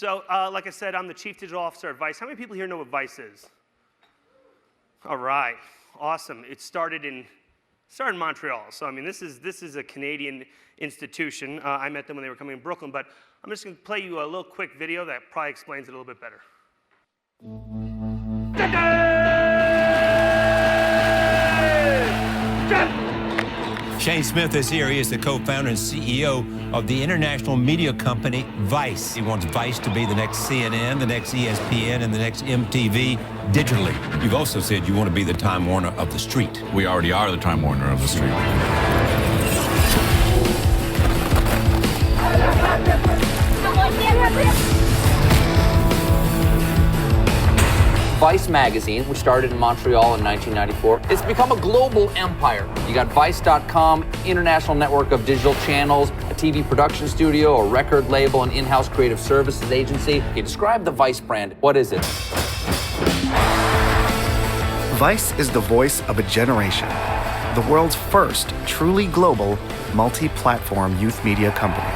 So, like I said, I'm the Chief Digital Officer at Vice. How many people here know what Vice is? All right, awesome. It started in Montreal. So, I mean, this is a Canadian institution. I met them when they were coming in Brooklyn, but I'm just going to play you a little quick video that probably explains it a little bit better. Shane Smith is here. He is the co-founder and CEO of the international media company Vice. He wants Vice to be the next CNN, the next ESPN, and the next MTV digitally. You've also said you want to be the Time Warner of the street. We already are the Time Warner of the street. Vice magazine, which started in Montreal in 1994, it's become a global empire. You got Vice.com, international network of digital channels, a TV production studio, a record label, an in-house creative services agency. Okay, describe the Vice brand. What is it? Vice is the voice of a generation. The world's first truly global, multi-platform youth media company.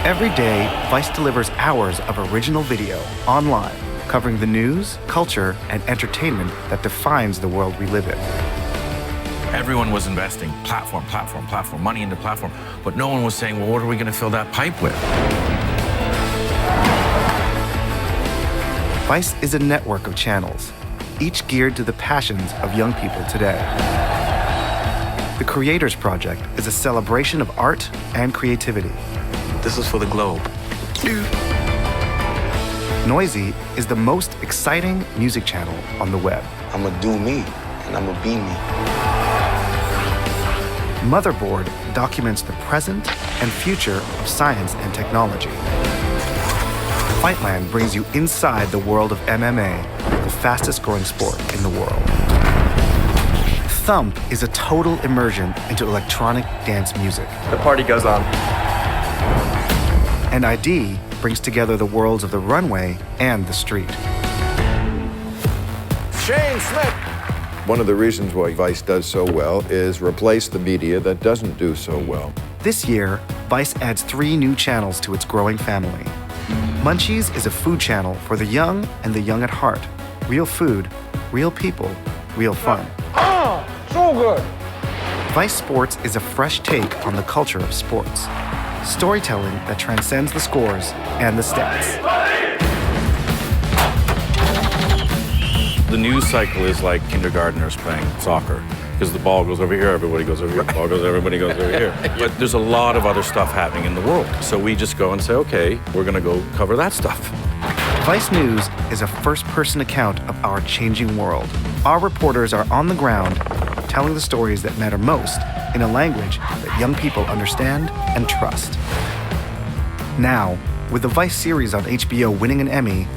Every day, Vice delivers hours of original video online, covering the news, culture, and entertainment that defines the world we live in. Everyone was investing platform, money into platform, but no one was saying, well, what are we going to fill that pipe with? Vice is a network of channels, each geared to the passions of young people today. The Creators Project is a celebration of art and creativity. This is for the globe. Noisy is the most exciting music channel on the web. I'ma do me, and I'ma be me. Motherboard documents the present and future of science and technology. Fightland brings you inside the world of MMA, the fastest growing sport in the world. Thump is a total immersion into electronic dance music. The party goes on. And ID brings together the worlds of the runway and the street. Shane Smith! One of the reasons why Vice does so well is replace the media that doesn't do so well. This year, Vice adds 3 new channels to its growing family. Munchies is a food channel for the young and the young at heart. Real food, real people, real fun. So good! Vice Sports is a fresh take on the culture of sports. Storytelling that transcends the scores and the stats. The news cycle is like kindergartners playing soccer, because the ball goes over here, everybody goes over here, the ball goes, everybody goes over here. But there's a lot of other stuff happening in the world. So we just go and say, okay, we're going to go cover that stuff. Vice News is a first-person account of our changing world. Our reporters are on the ground, telling the stories that matter most in a language that young people understand and trust. Now, with the Vice series on HBO winning an Emmy,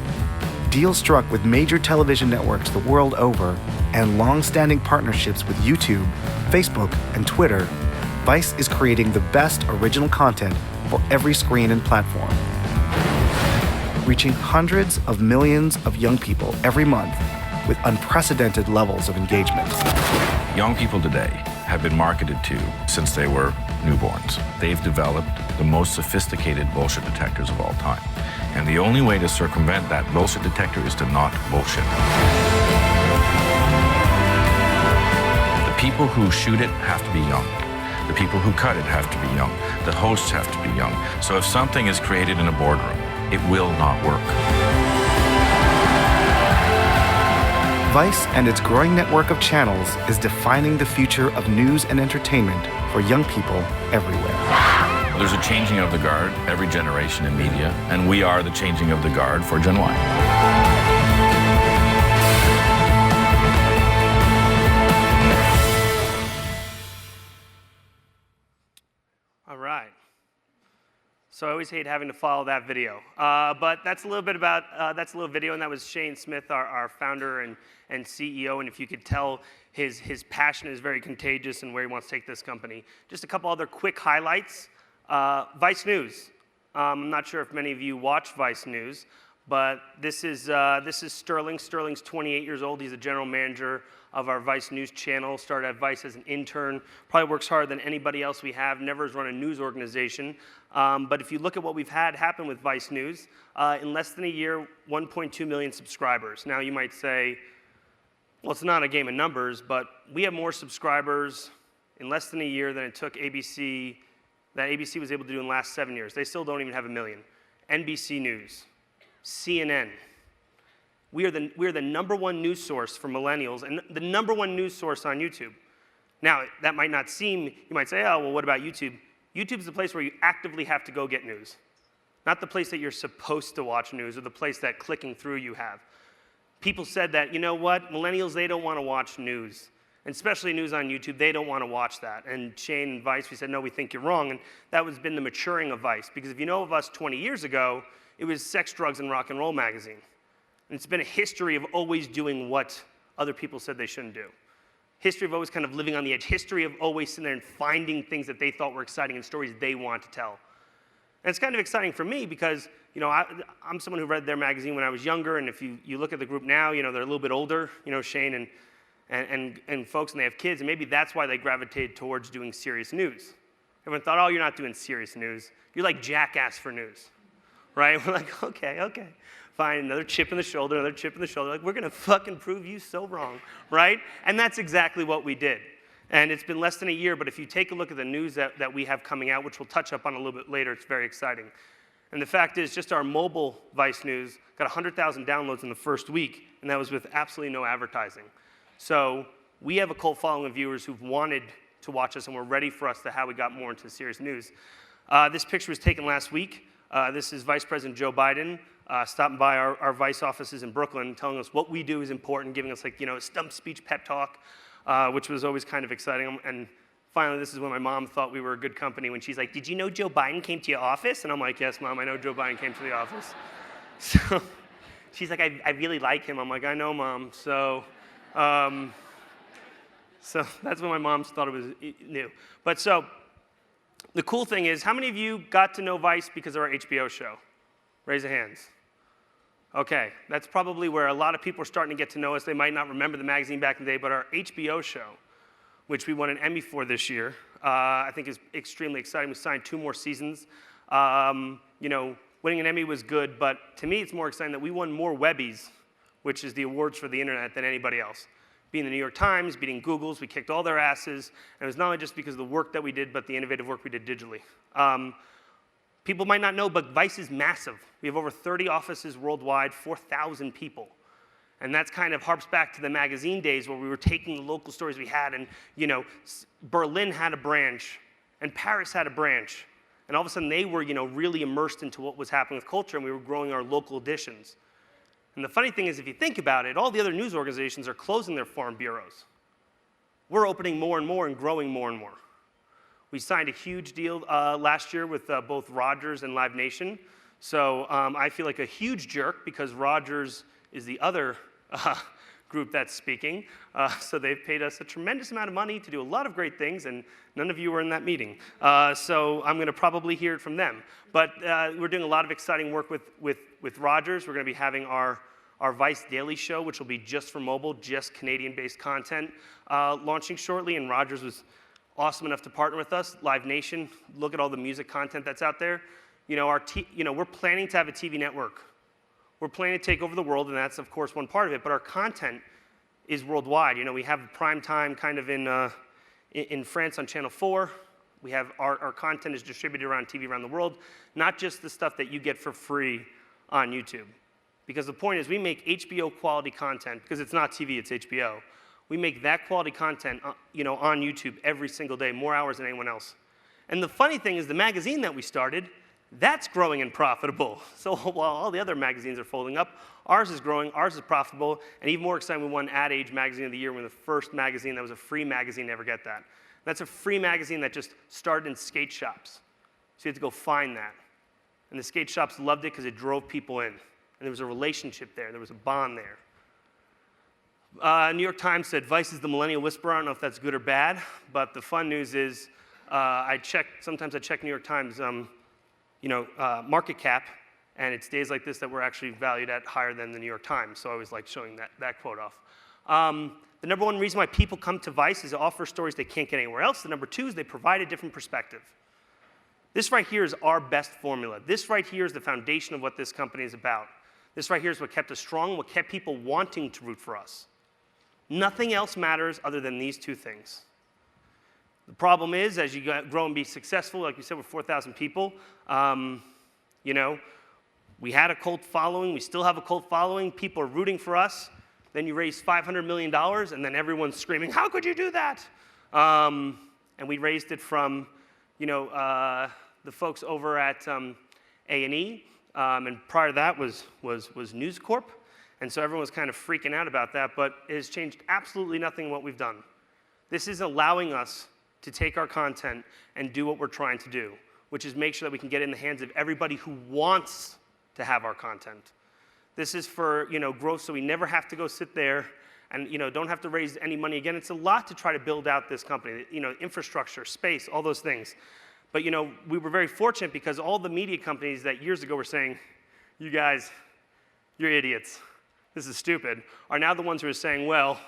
deals struck with major television networks the world over, and long-standing partnerships with YouTube, Facebook, and Twitter, Vice is creating the best original content for every screen and platform. Reaching hundreds of millions of young people every month with unprecedented levels of engagement. Young people today have been marketed to since they were newborns. They've developed the most sophisticated bullshit detectors of all time. And the only way to circumvent that bullshit detector is to not bullshit. The people who shoot it have to be young. The people who cut it have to be young. The hosts have to be young. So if something is created in a boardroom, it will not work. Vice and its growing network of channels is defining the future of news and entertainment for young people everywhere. There's a changing of the guard every generation in media, and we are the changing of the guard for Gen Y. All right. So I always hate having to follow that video. But that's a little bit about, that's a little video, and that was Shane Smith, our founder and CEO. And if you could tell, his passion is very contagious and where he wants to take this company. Just a couple other quick highlights. Vice News. I'm not sure if many of you watch Vice News, But this is Sterling. Sterling's 28 years old. He's a general manager of our Vice News channel. Started at Vice as an intern. Probably works harder than anybody else we have. Never has run a news organization. But if you look at what we've had happen with Vice News, in less than a year, 1.2 million subscribers. Now you might say, well, it's not a game of numbers, but we have more subscribers in less than a year than it took ABC, that ABC was able to do in the last 7 years. They still don't even have a million. NBC News, CNN. We are the #1 news source for millennials and the #1 news source on YouTube. Now, that might not seem, you might say, oh, well, what about YouTube? YouTube is the place where you actively have to go get news, not the place that you're supposed to watch news or the place that clicking through you have. People said that, you know what, millennials, they don't want to watch news, and especially news on YouTube, they don't want to watch that. And Shane and Vice, we said, no, we think you're wrong, and that has been the maturing of Vice, because if you know of us 20 years ago, it was Sex, Drugs, and Rock and Roll magazine. And it's been a history of always doing what other people said they shouldn't do. History of always kind of living on the edge. History of always sitting there and finding things that they thought were exciting and stories they want to tell. And it's kind of exciting for me because, you know, I'm someone who read their magazine when I was younger, and if you look at the group now, you know, they're a little bit older, you know, Shane and folks, and they have kids, and maybe that's why they gravitated towards doing serious news. Everyone thought, oh, you're not doing serious news. You're like Jackass for news, right? We're like, okay. Fine, another chip in the shoulder, another chip in the shoulder. Like, we're going to fucking prove you so wrong, right? And that's exactly what we did. And it's been less than a year, but if you take a look at the news that we have coming out, which we'll touch up on a little bit later, it's very exciting. And the fact is, just our mobile Vice News got 100,000 downloads in the first week, and that was with absolutely no advertising. So we have a cult following of viewers who've wanted to watch us, and we're ready for us to how we got more into serious news. This picture was taken last week. This is Vice President Joe Biden stopping by our Vice offices in Brooklyn, telling us what we do is important, giving us, like, you know, a stump speech pep talk, which was always kind of exciting. And finally, this is when my mom thought we were a good company, when she's like, did you know Joe Biden came to your office? And I'm like, yes, Mom, I know Joe Biden came to the office. So she's like, I really like him. I'm like, I know, Mom. So that's when my mom thought it was new. But so the cool thing is, how many of you got to know Vice because of our HBO show? Raise your hands. Okay, that's probably where a lot of people are starting to get to know us. They might not remember the magazine back in the day, but our HBO show, which we won an Emmy for this year, I think is extremely exciting. We signed 2 more seasons. You know, winning an Emmy was good, but to me it's more exciting that we won more Webbies, which is the awards for the internet, than anybody else. Being the New York Times, beating Google's, we kicked all their asses, and it was not only just because of the work that we did, but the innovative work we did digitally. People might not know, but Vice is massive. We have over 30 offices worldwide, 4,000 people. And that's kind of harps back to the magazine days where we were taking the local stories we had, and, you know, Berlin had a branch, and Paris had a branch. And all of a sudden they were, you know, really immersed into what was happening with culture, and we were growing our local editions. And the funny thing is, if you think about it, all the other news organizations are closing their foreign bureaus. We're opening more and more and growing more and more. We signed a huge deal last year with both Rogers and Live Nation. So I feel like a huge jerk because Rogers is the other group that's speaking. So they've paid us a tremendous amount of money to do a lot of great things, and none of you were in that meeting. So I'm going to probably hear it from them. But we're doing a lot of exciting work with Rogers. We're going to be having our Vice Daily Show, which will be just for mobile, just Canadian-based content, launching shortly, and Rogers was awesome enough to partner with us. Live Nation, look at all the music content that's out there. You know, we're planning to have a TV network. We're planning to take over the world, and that's, of course, one part of it, but our content is worldwide. You know, we have prime time kind of in France on Channel 4. We have our content is distributed around TV around the world, not just the stuff that you get for free on YouTube. Because the point is, we make HBO quality content, because it's not TV, it's HBO. We make that quality content, you know, on YouTube every single day, more hours than anyone else. And the funny thing is, the magazine that we started, that's growing and profitable. So while all the other magazines are folding up, ours is growing, ours is profitable, and even more exciting, we won Ad Age Magazine of the Year. We're the first magazine that was a free magazine to ever get that. That's a free magazine that just started in skate shops. So you had to go find that. And the skate shops loved it because it drove people in. And there was a relationship there, there was a bond there. New York Times said, Vice is the millennial whisperer. I don't know if that's good or bad, but the fun news is, sometimes I check New York Times, market cap, And it's days like this that we're actually valued at higher than the New York Times. So I always like showing that quote off. The number one reason why people come to Vice is to offer stories they can't get anywhere else. The number two is they provide a different perspective. This right here is our best formula. This right here is the foundation of what this company is about. This right here is what kept us strong, what kept people wanting to root for us. Nothing else matters other than these two things. The problem is, as you grow and be successful, like we said, we're 4,000 people, you know, we had a cult following, we still have a cult following, people are rooting for us. Then you raise $500 million, and then everyone's screaming, how could you do that? And we raised it from, you know, the folks over at A&E, and prior to that was News Corp. And so everyone was kind of freaking out about that, but it has changed absolutely nothing in what we've done. This is allowing us to take our content and do what we're trying to do, which is make sure that we can get it in the hands of everybody who wants to have our content. This is for, you know, growth, so we never have to go sit there and, you know, don't have to raise any money again. It's a lot to try to build out this company, you know, infrastructure, space, all those things. But, you know, we were very fortunate because all the media companies that years ago were saying, you guys, you're idiots, this is stupid, are now the ones who are saying, well,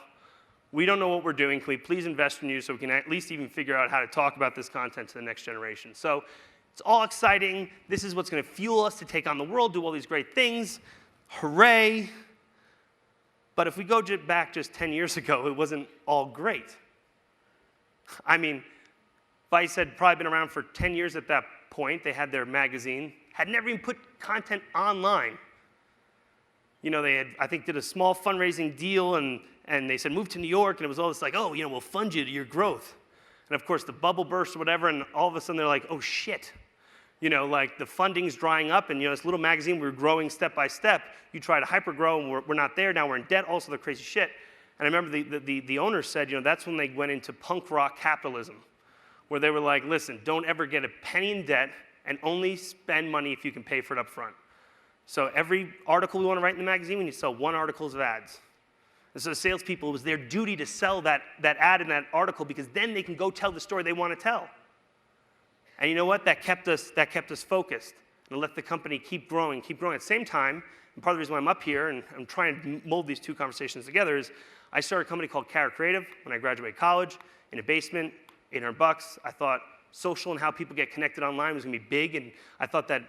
we don't know what we're doing, can we please invest in you so we can at least even figure out how to talk about this content to the next generation. So it's all exciting. This is what's going to fuel us to take on the world, do all these great things. Hooray. But if we go back just 10 years ago, it wasn't all great. I mean, Vice had probably been around for 10 years at that point. They had their magazine, had never even put content online. You know, they had, I think, did a small fundraising deal, and they said, move to New York, and it was all this like, oh, you know, we'll fund you to your growth. And of course, the bubble burst or whatever, and all of a sudden they're like, oh, shit. You know, like the funding's drying up, and you know, this little magazine, we were growing step by step. You try to hyper-grow, and we're not there. Now we're in debt, also the crazy shit. And I remember the owner said, you know, that's when they went into punk rock capitalism, where they were like, listen, don't ever get a penny in debt, and only spend money if you can pay for it up front. So every article we want to write in the magazine, we need to sell 1 article of ads. And so the salespeople, it was their duty to sell that ad in that article, because then they can go tell the story they want to tell. And you know what? That kept us focused and let the company keep growing. At the same time, and part of the reason why I'm up here and I'm trying to mold these two conversations together is I started a company called Carrot Creative when I graduated college in a basement, $800. I thought social and how people get connected online was going to be big, and I thought that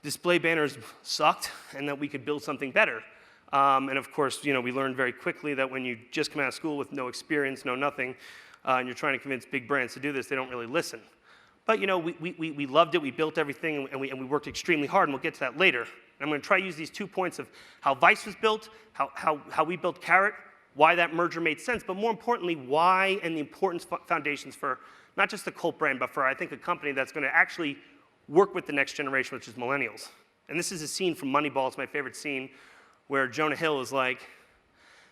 display banners sucked and that we could build something better. And of course, you know, we learned very quickly that when you just come out of school with no experience, no nothing, and you're trying to convince big brands to do this, they don't really listen. But you know, we loved it, we built everything, and we worked extremely hard, and we'll get to that later. And I'm going to try to use these 2 points of how Vice was built, how we built Carrot, why that merger made sense, but more importantly, why and the importance foundations for not just the cult brand, but for, I think, a company that's going to actually work with the next generation, which is millennials. And this is a scene from Moneyball, it's my favorite scene, where Jonah Hill is like,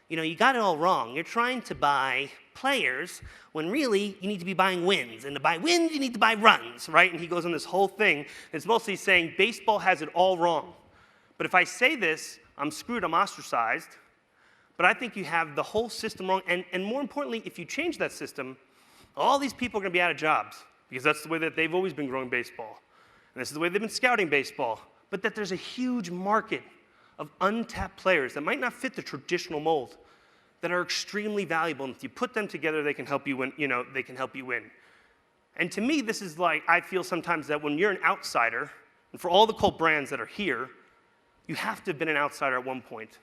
you know, you got it all wrong. You're trying to buy players when really you need to be buying wins. And to buy wins, you need to buy runs, right? And he goes on this whole thing. It's mostly saying baseball has it all wrong. But if I say this, I'm screwed, I'm ostracized. But I think you have the whole system wrong. And more importantly, if you change that system, all these people are going to be out of jobs, because that's the way that they've always been growing baseball. And this is the way they've been scouting baseball. But that there's a huge market of untapped players that might not fit the traditional mold, that are extremely valuable, and if you put them together, they can help you win. You know, they can help you win. And to me, this is like, I feel sometimes that when you're an outsider, and for all the cult brands that are here, you have to have been an outsider at one point.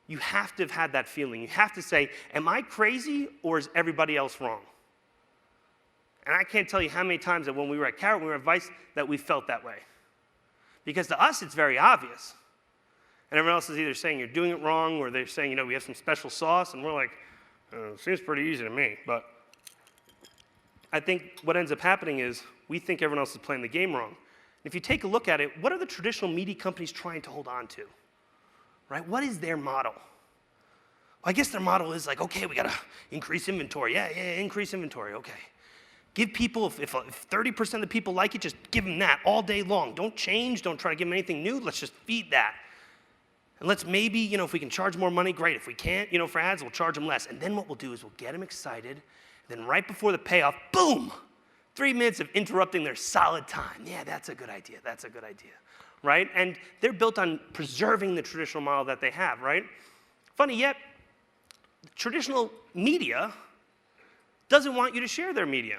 You have to have had that feeling. You have to say, am I crazy, or is everybody else wrong? And I can't tell you how many times that when we were at Carrot, we were at Vice, that we felt that way. Because to us, it's very obvious. And everyone else is either saying you're doing it wrong, or they're saying, you know, we have some special sauce, and we're like, seems pretty easy to me. But I think what ends up happening is we think everyone else is playing the game wrong. And if you take a look at it, what are the traditional media companies trying to hold on to? Right? What is their model? Well, I guess their model is like, okay, we got to increase inventory. Yeah, increase inventory, okay. Give people, if 30% of the people like it, just give them that all day long. Don't change, don't try to give them anything new, let's just feed that. And let's maybe, you know, if we can charge more money, great. If we can't, you know, for ads, we'll charge them less. And then what we'll do is we'll get them excited. Then right before the payoff, boom, 3 minutes of interrupting their solid time. Yeah, that's a good idea. That's a good idea. right? And they're built on preserving the traditional model that they have, right? Funny yet, traditional media doesn't want you to share their media.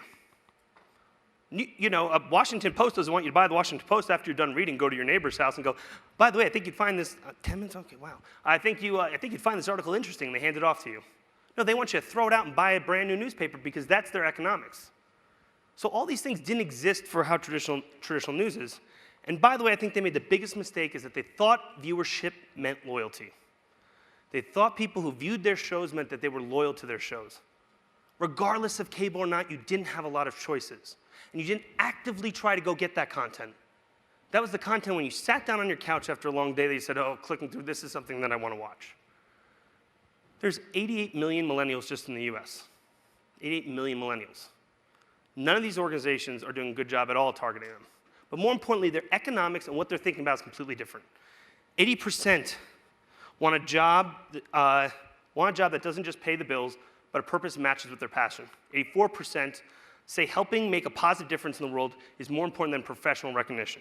You know, a Washington Post doesn't want you to buy the Washington Post after you're done reading, go to your neighbor's house and go, by the way, I think you'd find this, 10 minutes, okay, wow. I think you'd find this article interesting, and they hand it off to you. No, they want you to throw it out and buy a brand new newspaper because that's their economics. So all these things didn't exist for how traditional news is. And by the way, I think they made the biggest mistake is that they thought viewership meant loyalty. They thought people who viewed their shows meant that they were loyal to their shows. Regardless of cable or not, you didn't have a lot of choices. And you didn't actively try to go get that content. That was the content when you sat down on your couch after a long day that you said, oh, clicking through this is something that I want to watch. There's 88 million millennials just in the US. 88 million millennials. None of these organizations are doing a good job at all targeting them. But more importantly, their economics and what they're thinking about is completely different. 80% want a job that doesn't just pay the bills, but a purpose that matches with their passion. 84% say helping make a positive difference in the world is more important than professional recognition.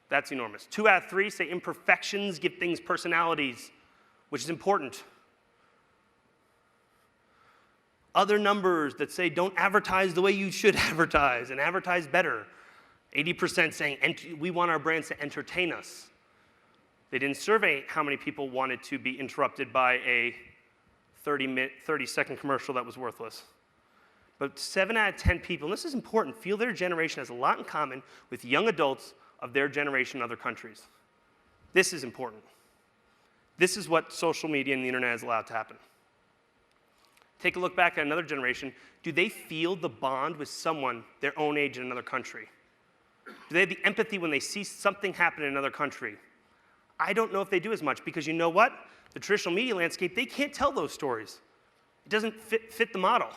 That's enormous. 2 out of 3 say imperfections give things personalities, which is important. Other numbers that say don't advertise the way you should advertise and advertise better. 80% saying we want our brands to entertain us. They didn't survey how many people wanted to be interrupted by a 30-second commercial that was worthless. But 7 out of 10 people, and this is important, feel their generation has a lot in common with young adults of their generation in other countries. This is important. This is what social media and the internet has allowed to happen. Take a look back at another generation. Do they feel the bond with someone their own age in another country? Do they have the empathy when they see something happen in another country? I don't know if they do as much because you know what? The traditional media landscape, they can't tell those stories. It doesn't fit the model.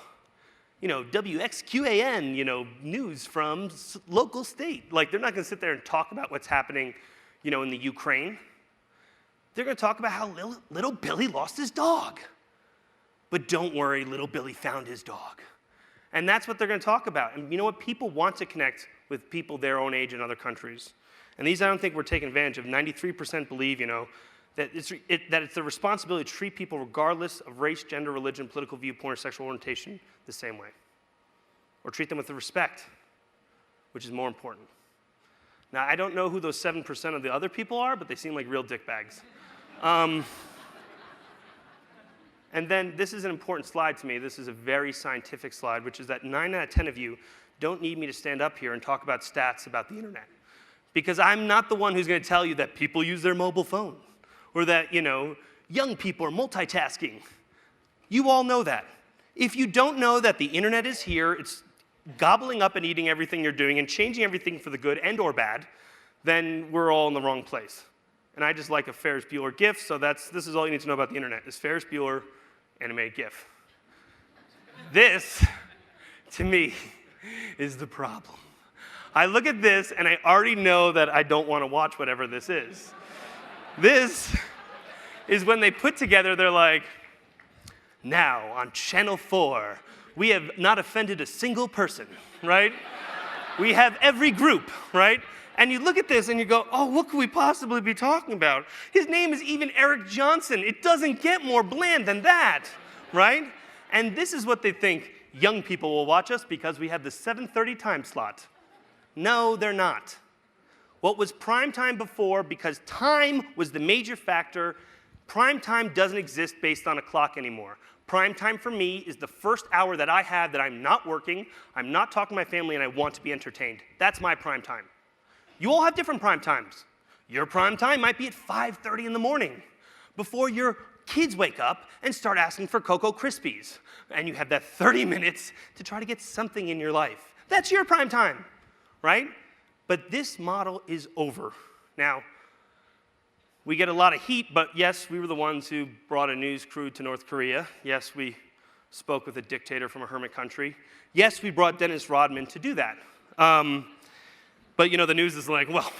You know, WXQAN, you know, news from local state. Like, they're not going to sit there and talk about what's happening, you know, in the Ukraine. They're going to talk about how little Billy lost his dog. But don't worry, little Billy found his dog. And that's what they're going to talk about. And you know what? People want to connect with people their own age in other countries. And these I don't think we're taking advantage of. 93% believe, you know, that it's the responsibility to treat people regardless of race, gender, religion, political viewpoint, or sexual orientation the same way. Or treat them with respect, which is more important. Now, I don't know who those 7% of the other people are, but they seem like real dickbags. And then this is an important slide to me. This is a very scientific slide, which is that 9 out of 10 of you don't need me to stand up here and talk about stats about the internet. Because I'm not the one who's going to tell you that people use their mobile phone or that, you know, young people are multitasking. You all know that. If you don't know that the internet is here, it's gobbling up and eating everything you're doing and changing everything for the good and or bad, then we're all in the wrong place. And I just like a Ferris Bueller GIF, so this is all you need to know about the internet, is Ferris Bueller animated GIF. This, to me, is the problem. I look at this and I already know that I don't want to watch whatever this is. This is when they put together, they're like, now on Channel 4, we have not offended a single person, right? We have every group, right? And you look at this and you go, oh, what could we possibly be talking about? His name is even Eric Johnson. It doesn't get more bland than that, right? And this is what they think young people will watch us because we have the 7:30 time slot. No, they're not. What was prime time before, because time was the major factor, prime time doesn't exist based on a clock anymore. Prime time for me is the first hour that I have that I'm not working, I'm not talking to my family, and I want to be entertained. That's my prime time. You all have different prime times. Your prime time might be at 5:30 in the morning, before your kids wake up and start asking for Cocoa Krispies. And you have that 30 minutes to try to get something in your life. That's your prime time, right? But this model is over. Now, we get a lot of heat, but yes, we were the ones who brought a news crew to North Korea. Yes, we spoke with a dictator from a hermit country. Yes, we brought Dennis Rodman to do that. But you know, the news is like, well,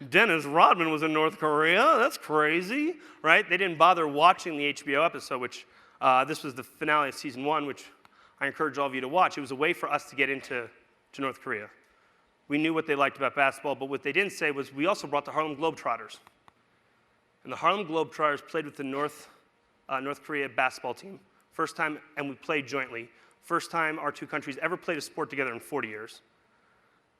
Dennis Rodman was in North Korea? That's crazy, right? They didn't bother watching the HBO episode, which this was the finale of season 1, which I encourage all of you to watch. It was a way for us to get into North Korea. We knew what they liked about basketball, but what they didn't say was we also brought the Harlem Globetrotters. And the Harlem Globetrotters played with the North Korea basketball team. First time, and we played jointly. First time our two countries ever played a sport together in 40 years.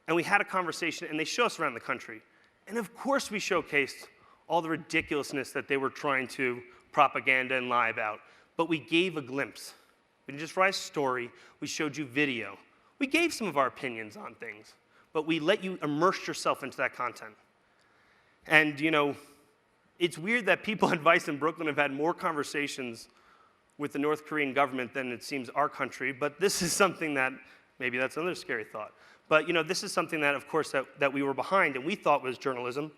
And we had a conversation, and they showed us around the country. And of course we showcased all the ridiculousness that they were trying to propaganda and lie about. But we gave a glimpse. We didn't just write a story, we showed you video. We gave some of our opinions on things, but we let you immerse yourself into that content. And you know, it's weird that people at Vice in Brooklyn have had more conversations with the North Korean government than it seems our country, but this is something that, maybe that's another scary thought. But you know, this is something that, of course, that we were behind and we thought was journalism.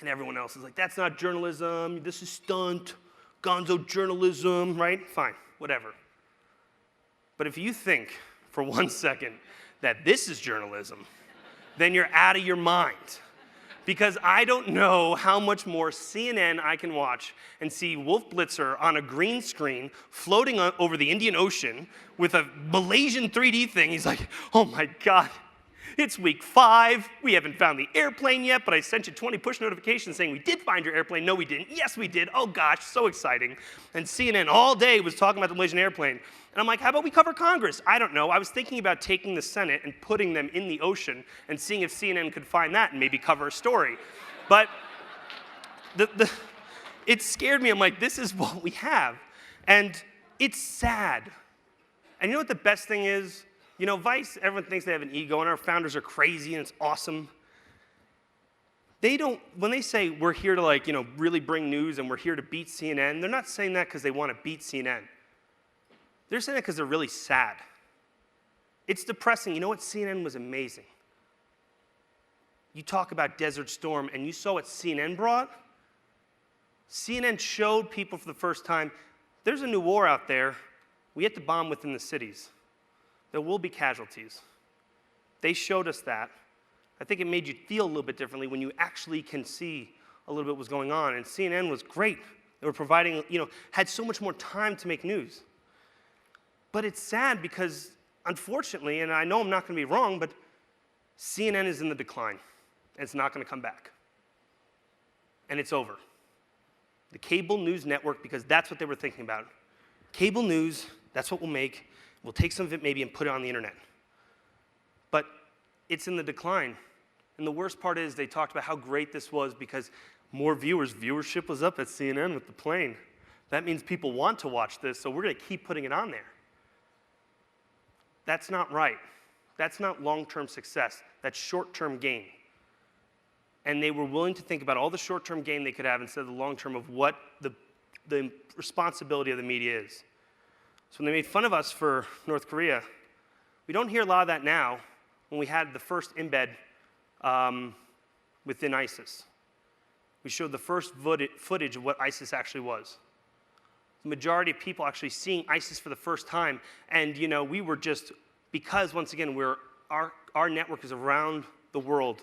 And everyone else is like, that's not journalism, this is stunt, gonzo journalism, right? Fine, whatever. But if you think for 1 second that this is journalism, then you're out of your mind. Because I don't know how much more CNN I can watch and see Wolf Blitzer on a green screen floating over the Indian Ocean with a Malaysian 3D thing. He's like, oh my God, it's week 5. We haven't found the airplane yet, but I sent you 20 push notifications saying we did find your airplane. No, we didn't. Yes, we did. Oh gosh, so exciting. And CNN all day was talking about the Malaysian airplane. And I'm like, how about we cover Congress? I don't know. I was thinking about taking the Senate and putting them in the ocean and seeing if CNN could find that and maybe cover a story. But it scared me. I'm like, this is what we have. And it's sad. And you know what the best thing is? You know, Vice, everyone thinks they have an ego, and our founders are crazy, and it's awesome. They don't, when they say we're here to, like, you know, really bring news and we're here to beat CNN, they're not saying that because they want to beat CNN. They're saying that because they're really sad. It's depressing. You know what? CNN was amazing. You talk about Desert Storm, and you saw what CNN brought? CNN showed people for the first time, there's a new war out there. We have to bomb within the cities. There will be casualties. They showed us that. I think it made you feel a little bit differently when you actually can see a little bit what was going on. And CNN was great. They were providing, you know, had so much more time to make news. But it's sad because, unfortunately, and I know I'm not going to be wrong, but CNN is in the decline, and it's not going to come back. And it's over. The cable news network, because that's what they were thinking about. Cable news, that's what we'll make. We'll take some of it maybe and put it on the internet. But it's in the decline. And the worst part is they talked about how great this was because more viewership was up at CNN with the plane. That means people want to watch this, so we're going to keep putting it on there. That's not right. That's not long-term success. That's short-term gain. And they were willing to think about all the short-term gain they could have instead of the long-term of what the responsibility of the media is. So when they made fun of us for North Korea, we don't hear a lot of that now when we had the first embed within ISIS. We showed the first footage of what ISIS actually was. The majority of people actually seeing ISIS for the first time, and you know, we were just, because once again, our network is around the world,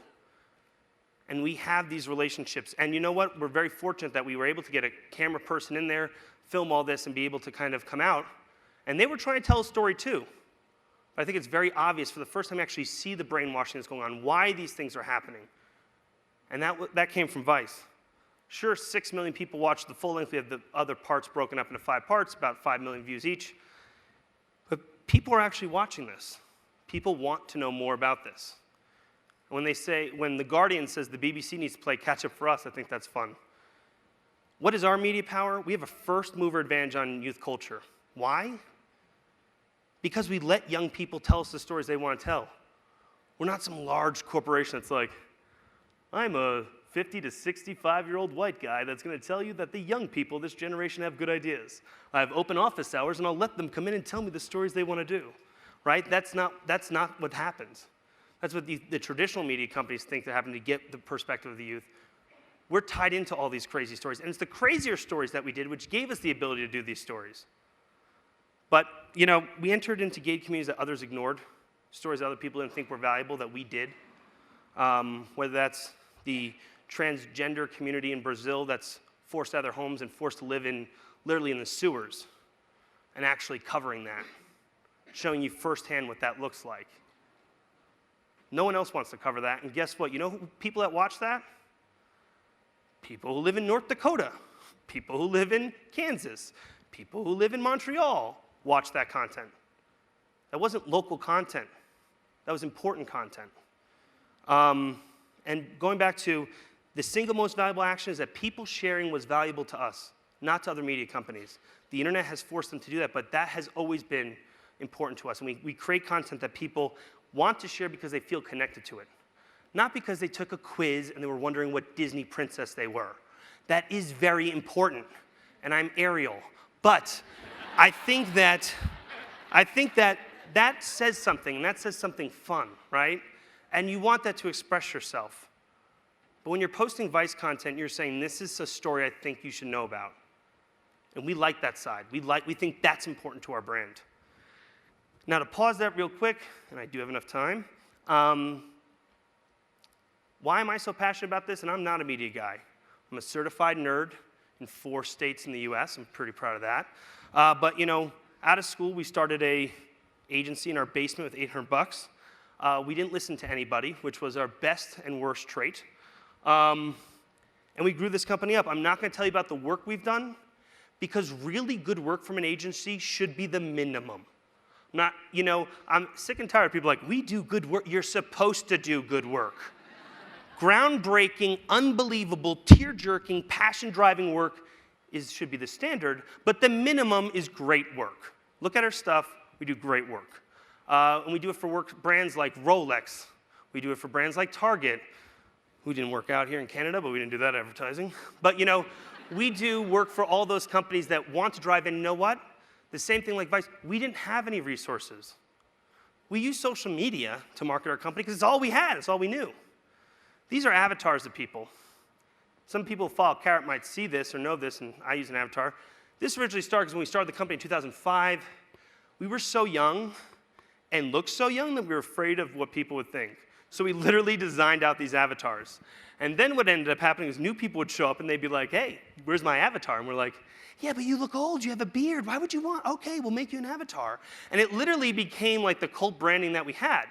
and we have these relationships. And you know what? We're very fortunate that we were able to get a camera person in there, film all this, and be able to kind of come out. And they were trying to tell a story too. But I think it's very obvious for the first time you actually see the brainwashing that's going on, why these things are happening. And that came from Vice. Sure, 6 million people watched the full length. We have the other parts broken up into 5 parts, about 5 million views each. But people are actually watching this. People want to know more about this. When The Guardian says the BBC needs to play catch up for us, I think that's fun. What is our media power? We have a first mover advantage on youth culture. Why? Because we let young people tell us the stories they want to tell. We're not some large corporation that's like, I'm a 50 to 65-year-old white guy that's going to tell you that the young people of this generation have good ideas. I have open office hours, and I'll let them come in and tell me the stories they want to do. Right? That's not what happens. That's what the traditional media companies think they're having to get the perspective of the youth. We're tied into all these crazy stories, and it's the crazier stories that we did which gave us the ability to do these stories. But, you know, we entered into gated communities that others ignored, stories that other people didn't think were valuable that we did. Whether that's the transgender community in Brazil that's forced out of their homes and forced to live literally in the sewers, and actually covering that, showing you firsthand what that looks like. No one else wants to cover that. And guess what? You know people that watch that? People who live in North Dakota, people who live in Kansas, people who live in Montreal watch that content. That wasn't local content. That was important content. And going back to the single most valuable action is that people sharing was valuable to us, not to other media companies. The internet has forced them to do that, but that has always been important to us. And we create content that people want to share because they feel connected to it. Not because they took a quiz and they were wondering what Disney princess they were. That is very important, and I'm Ariel. But I think that says something, and that says something fun, right? And you want that to express yourself. But when you're posting Vice content, you're saying, this is a story I think you should know about. And we like that side. We think that's important to our brand. Now, to pause that real quick, and I do have enough time, why am I so passionate about this? And I'm not a media guy. I'm a certified nerd in 4 states in the US. I'm pretty proud of that. But, you know, out of school, we started a agency in our basement with $800. We didn't listen to anybody, which was our best and worst trait. And we grew this company up. I'm not going to tell you about the work we've done, because really good work from an agency should be the minimum. Not, you know, I'm sick and tired of people like, we do good work. You're supposed to do good work. Groundbreaking, unbelievable, tear-jerking, passion-driving work should be the standard, but the minimum is great work. Look at our stuff. We do great work. And we do it for brands like Rolex. We do it for brands like Target. We didn't work out here in Canada, but we didn't do that advertising. But, you know, we do work for all those companies that want to drive in. You know what? The same thing like Vice. We didn't have any resources. We used social media to market our company because it's all we had. It's all we knew. These are avatars of people. Some people who follow Carrot might see this or know this, and I use an avatar. This originally started because when we started the company in 2005, we were so young and looked so young that we were afraid of what people would think. So we literally designed out these avatars. And then what ended up happening is new people would show up and they'd be like, hey, where's my avatar? And we're like, yeah, but you look old, you have a beard, why would you want? Okay, we'll make you an avatar. And it literally became like the cult branding that we had.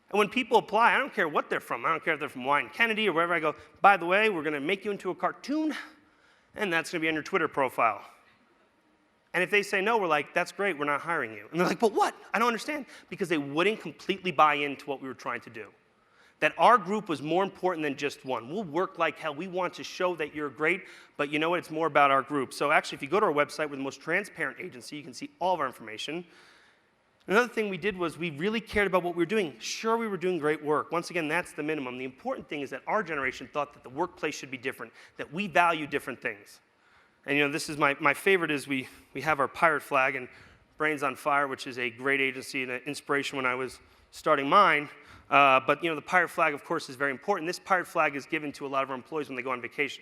And when people apply, I don't care what they're from. I don't care if they're from Wine Kennedy or wherever. I go, by the way, we're going to make you into a cartoon, and that's going to be on your Twitter profile. And if they say no, we're like, that's great, we're not hiring you. And they're like, but what? I don't understand. Because they wouldn't completely buy into what we were trying to do. That our group was more important than just one. We'll work like hell. We want to show that you're great, but you know what? It's more about our group. So actually, if you go to our website, we're the most transparent agency. You can see all of our information. Another thing we did was we really cared about what we were doing. Sure, we were doing great work. Once again, that's the minimum. The important thing is that our generation thought that the workplace should be different, that we value different things. And you know, this is my favorite is we have our pirate flag and Brains on Fire, which is a great agency and an inspiration when I was starting mine. But you know, the pirate flag, of course, is very important. This pirate flag is given to a lot of our employees when they go on vacation.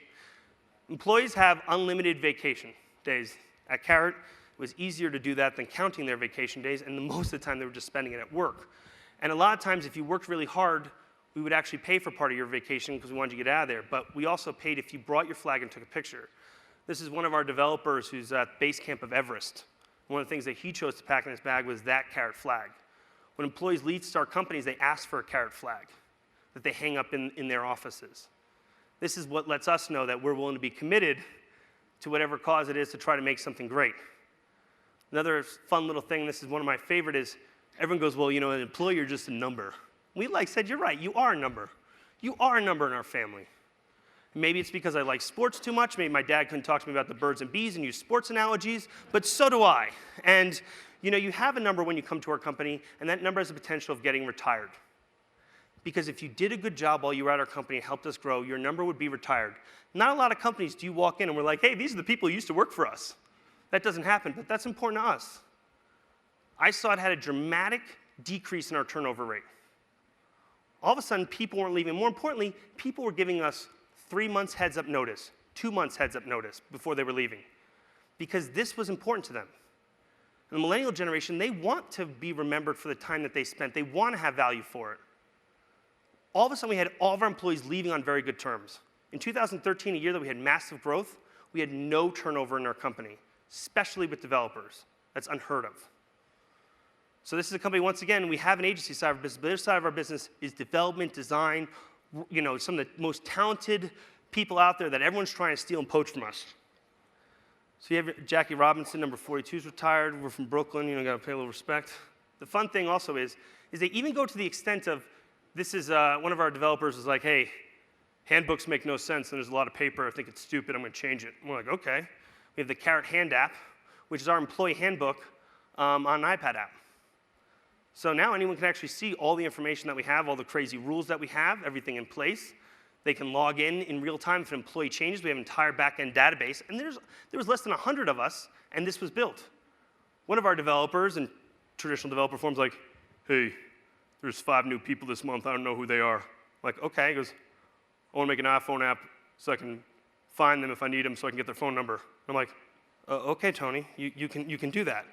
Employees have unlimited vacation days. At Carrot, it was easier to do that than counting their vacation days, and most of the time they were just spending it at work. And a lot of times, if you worked really hard, we would actually pay for part of your vacation because we wanted you to get out of there. But we also paid if you brought your flag and took a picture. This is one of our developers who's at base camp of Everest. One of the things that he chose to pack in his bag was that Carrot flag. When employees leave to start companies, they ask for a Carrot flag that they hang up in their offices. This is what lets us know that we're willing to be committed to whatever cause it is to try to make something great. Another fun little thing, this is one of my favorite, is everyone goes, well, you know, an employee, you're just a number. We said, you're right, you are a number. You are a number in our family. Maybe it's because I like sports too much. Maybe my dad couldn't talk to me about the birds and bees and use sports analogies, but so do I. And you know, you have a number when you come to our company, and that number has the potential of getting retired. Because if you did a good job while you were at our company and helped us grow, your number would be retired. Not a lot of companies do you walk in and we're like, hey, these are the people who used to work for us. That doesn't happen, but that's important to us. I saw it had a dramatic decrease in our turnover rate. All of a sudden, people weren't leaving. More importantly, people were giving us 3 months heads-up notice, 2 months heads-up notice before they were leaving, because this was important to them. And the millennial generation, they want to be remembered for the time that they spent. They want to have value for it. All of a sudden, we had all of our employees leaving on very good terms. In 2013, a year that we had massive growth, we had no turnover in our company, especially with developers. That's unheard of. So this is a company, once again, we have an agency side of our business, but the other side of our business is development, design, some of the most talented people out there that everyone's trying to steal and poach from us. So you have Jackie Robinson, number 42 is retired. We're from Brooklyn, gotta pay a little respect. The fun thing also is they even go to the extent of, this is, one of our developers is like, hey, handbooks make no sense and there's a lot of paper, I think it's stupid, I'm gonna change it. And we're like, okay. We have the Carrot Hand app, which is our employee handbook on an iPad app. So now anyone can actually see all the information that we have, all the crazy rules that we have, everything in place. They can log in real time. If an employee changes, we have an entire back-end database. And there was less than 100 of us, and this was built. One of our developers in traditional developer forms like, hey, there's 5 new people this month. I don't know who they are. Like, okay. He goes, I want to make an iPhone app so I can find them if I need them so I can get their phone number. I'm like, okay, Tony, you can do that.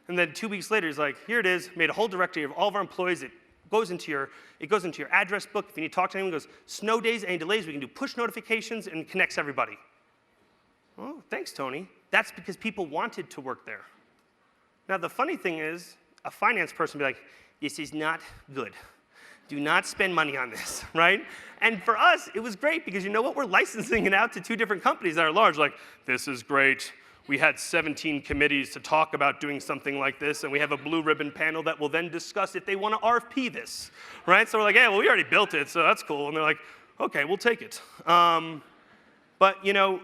And then 2 weeks later, he's like, here it is, made a whole directory of all of our employees. It goes into your address book. If you need to talk to anyone, it goes, snow days, any delays, we can do push notifications and connects everybody. Oh, thanks, Tony. That's because people wanted to work there. Now, the funny thing is, a finance person would be like, this is not good. Do not spend money on this, right? And for us, it was great because you know what? We're licensing it out to 2 different companies that are large. Like, this is great. We had 17 committees to talk about doing something like this, and we have a blue ribbon panel that will then discuss if they want to RFP this, right? So we're like, hey, well, we already built it, so that's cool. And they're like, okay, we'll take it. But, to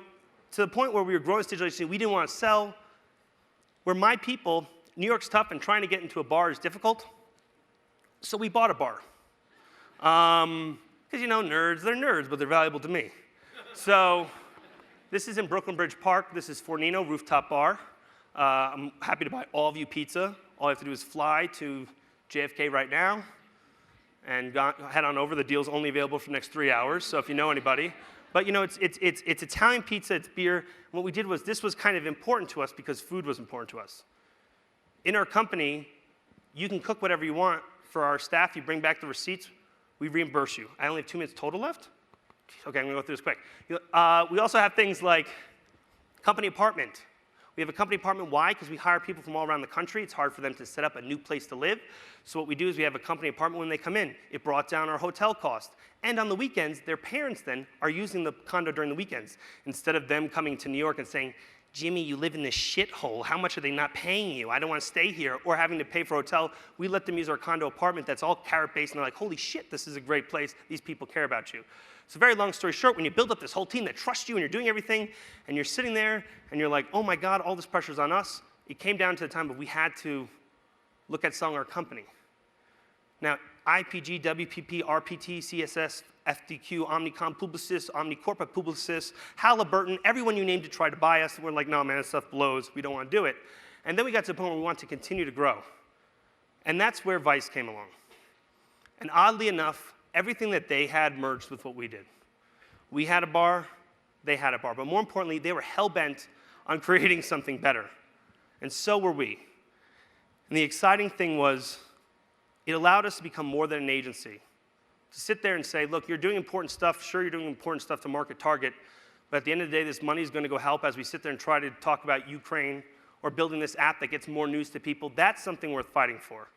the point where we were growing this digital agency, we didn't want to sell. Where my people, New York's tough, and trying to get into a bar is difficult. So we bought a bar. Because, nerds, they're nerds, but they're valuable to me. So this is in Brooklyn Bridge Park. This is Fornino Rooftop Bar. I'm happy to buy all of you pizza. All you have to do is fly to JFK right now and head on over. The deal's only available for the next 3 hours, so if you know anybody. But it's Italian pizza, it's beer. And what we did was, this was kind of important to us because food was important to us. In our company, you can cook whatever you want. For our staff, you bring back the receipts, we reimburse you. I only have 2 minutes total left. Okay, I'm gonna go through this quick. We also have things like company apartment. We have a company apartment, why? Because we hire people from all around the country. It's hard for them to set up a new place to live. So what we do is we have a company apartment when they come in. It brought down our hotel cost. And on the weekends, their parents then are using the condo during the weekends. Instead of them coming to New York and saying, Jimmy, you live in this shithole. How much are they not paying you? I don't want to stay here. Or having to pay for a hotel. We let them use our condo apartment that's all carrot-based, and they're like, holy shit, this is a great place. These people care about you. So very long story short, when you build up this whole team that trusts you and you're doing everything, and you're sitting there, and you're like, oh my God, all this pressure's on us, it came down to the time that we had to look at selling our company. Now, IPG, WPP, RPT, CSS, FDQ, Omnicom, Publicis, Omnicorp, Publicis, Halliburton, everyone you named to try to buy us, we're like, no, man, this stuff blows. We don't want to do it. And then we got to the point where we want to continue to grow. And that's where Vice came along. And oddly enough, everything that they had merged with what we did. We had a bar, they had a bar. But more importantly, they were hell-bent on creating something better. And so were we. And the exciting thing was, it allowed us to become more than an agency. To sit there and say, look, you're doing important stuff. Sure, you're doing important stuff to market target. But at the end of the day, this money is going to go help as we sit there and try to talk about Ukraine or building this app that gets more news to people. That's something worth fighting for.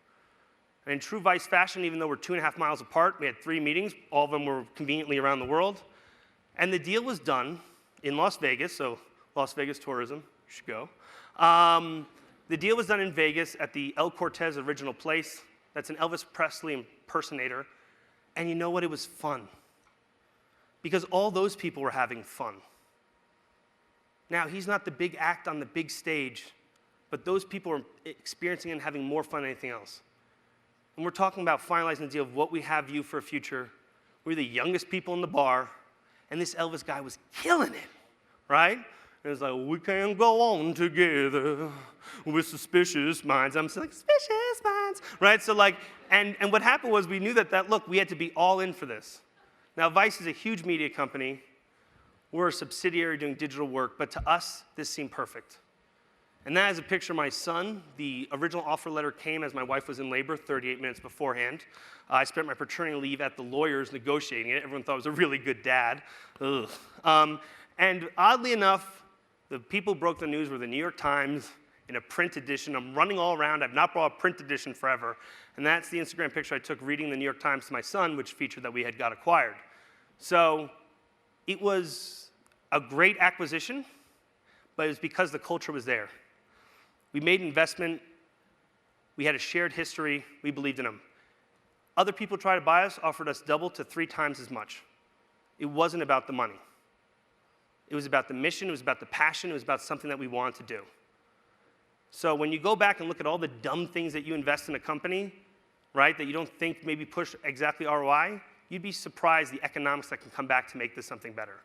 And in true Vice fashion, even though we're 2.5 miles apart, we had 3 meetings. All of them were conveniently around the world. And the deal was done in Las Vegas, so Las Vegas tourism, you should go. The deal was done in Vegas at the El Cortez Original Place. That's an Elvis Presley impersonator. And you know what? It was fun. Because all those people were having fun. Now, he's not the big act on the big stage, but those people are experiencing and having more fun than anything else. And we're talking about finalizing the deal of what we have you for a future. We're the youngest people in the bar, and this Elvis guy was killing it, right? And it's like, we can go on together with suspicious minds. I'm like, suspicious minds, right? So like, and what happened was we knew that look, we had to be all in for this. Now, Vice is a huge media company. We're a subsidiary doing digital work, but to us, this seemed perfect. And that is a picture of my son. The original offer letter came as my wife was in labor 38 minutes beforehand. I spent my paternity leave at the lawyers negotiating it. Everyone thought I was a really good dad. Ugh. And oddly enough, the people who broke the news were the New York Times in a print edition. I'm running all around. I've not bought a print edition forever. And that's the Instagram picture I took reading the New York Times to my son, which featured that we had got acquired. So it was a great acquisition, but it was because the culture was there. We made an investment. We had a shared history. We believed in them. Other people tried to buy us, offered us double to 3 times as much. It wasn't about the money. It was about the mission. It was about the passion. It was about something that we wanted to do. So when you go back and look at all the dumb things that you invest in a company, right, that you don't think maybe push exactly ROI, you'd be surprised the economics that can come back to make this something better.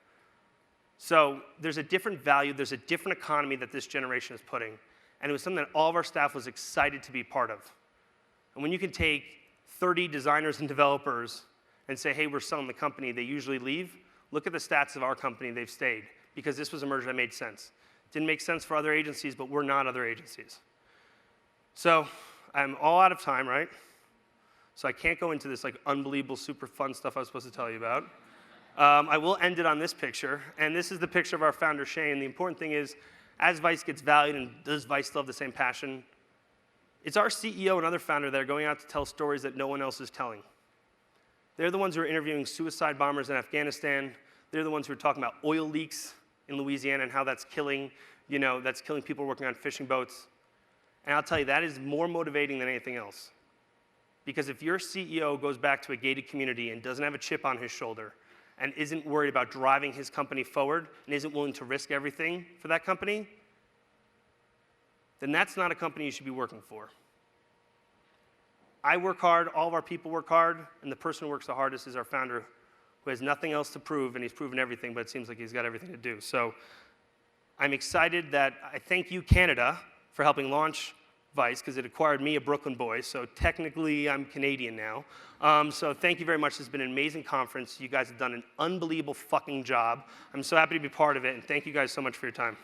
So there's a different value. There's a different economy that this generation is putting. And it was something that all of our staff was excited to be part of. And when you can take 30 designers and developers and say, hey, we're selling the company, they usually leave. Look at the stats of our company, they've stayed, because this was a merger that made sense. Didn't make sense for other agencies, but we're not other agencies. So I'm all out of time, right? So I can't go into this like unbelievable, super fun stuff I was supposed to tell you about. I will end it on this picture, and this is the picture of our founder, Shane. The important thing is, as Vice gets valued, and does Vice still have the same passion, it's our CEO and other founder that are going out to tell stories that no one else is telling. They're the ones who are interviewing suicide bombers in Afghanistan. They're the ones who are talking about oil leaks in Louisiana and how that's killing, that's killing people working on fishing boats. And I'll tell you, that is more motivating than anything else. Because if your CEO goes back to a gated community and doesn't have a chip on his shoulder and isn't worried about driving his company forward and isn't willing to risk everything for that company, then that's not a company you should be working for. I work hard, all of our people work hard, and the person who works the hardest is our founder, who has nothing else to prove, and he's proven everything, but it seems like he's got everything to do. So I'm excited that I thank you, Canada, for helping launch Vice, because it acquired me, a Brooklyn boy, so technically I'm Canadian now. So thank you very much. This has been an amazing conference. You guys have done an unbelievable fucking job. I'm so happy to be part of it, and thank you guys so much for your time.